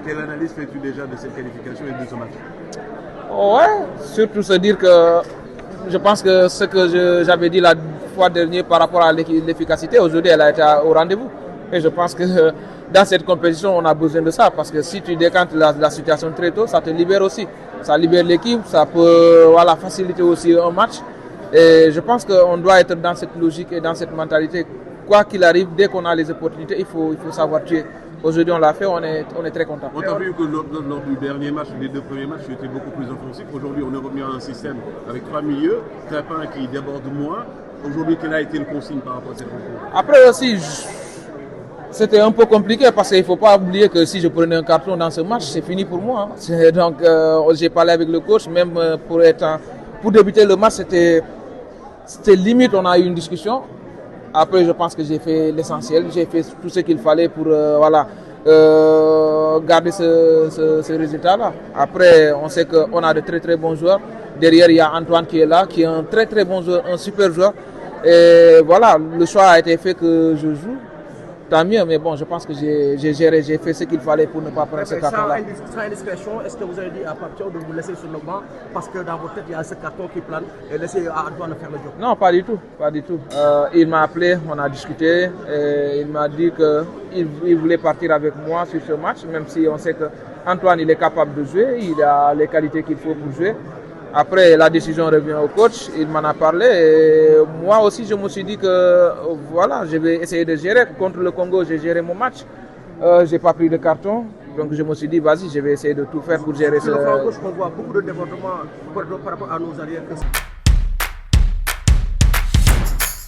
Quelle analyse fais-tu déjà de cette qualification et de ce match? Ouais, surtout se dire que je pense que ce que j'avais dit la fois dernière par rapport à l'efficacité, aujourd'hui elle a été au rendez-vous. Et je pense que dans cette compétition, on a besoin de ça parce que si tu décantes la situation très tôt, ça te libère aussi. Ça libère l'équipe, ça peut faciliter aussi un match. Et je pense qu'on doit être dans cette logique et dans cette mentalité. Quoi qu'il arrive, dès qu'on a les opportunités, il faut savoir tuer. Aujourd'hui, on l'a fait, on est très content. On t'a vu que lors du dernier match, les deux premiers matchs, tu étais beaucoup plus offensif. Aujourd'hui, on est revenu à un système avec 3 milieux, Crépin qui déborde moins. Aujourd'hui, quelle a été le consigne par rapport à cette rencontre? Après aussi, c'était un peu compliqué parce qu'il ne faut pas oublier que si je prenais un carton dans ce match, c'est fini pour moi. Donc, j'ai parlé avec le coach, même pour débuter le match, c'était limite, on a eu une discussion. Après, je pense que j'ai fait l'essentiel, j'ai fait tout ce qu'il fallait pour garder ce résultat-là. Après, on sait qu'on a de très très bons joueurs. Derrière, il y a Antoine qui est là, qui est un très très bon joueur, un super joueur. Et voilà, le choix a été fait que je joue. Tant mieux, mais bon, je pense que j'ai fait ce qu'il fallait pour ne pas prendre ce carton-là. Sans indiscrétion, est-ce que vous avez dit à partir de vous laisser sur le banc parce que dans votre tête, il y a ce carton qui plane et laisser à Antoine faire le job? Non, pas du tout, pas du tout. Il m'a appelé, on a discuté, et il m'a dit qu'il voulait partir avec moi sur ce match, même si on sait qu'Antoine, il est capable de jouer, il a les qualités qu'il faut pour jouer. Après, la décision revient au coach, il m'en a parlé et moi aussi je me suis dit que voilà, je vais essayer de gérer. Contre le Congo, j'ai géré mon match, je n'ai pas pris de carton, donc je me suis dit vas-y, je vais essayer de tout faire pour gérer Sur le flanc gauche, on voit beaucoup de développement par rapport à nos arrières.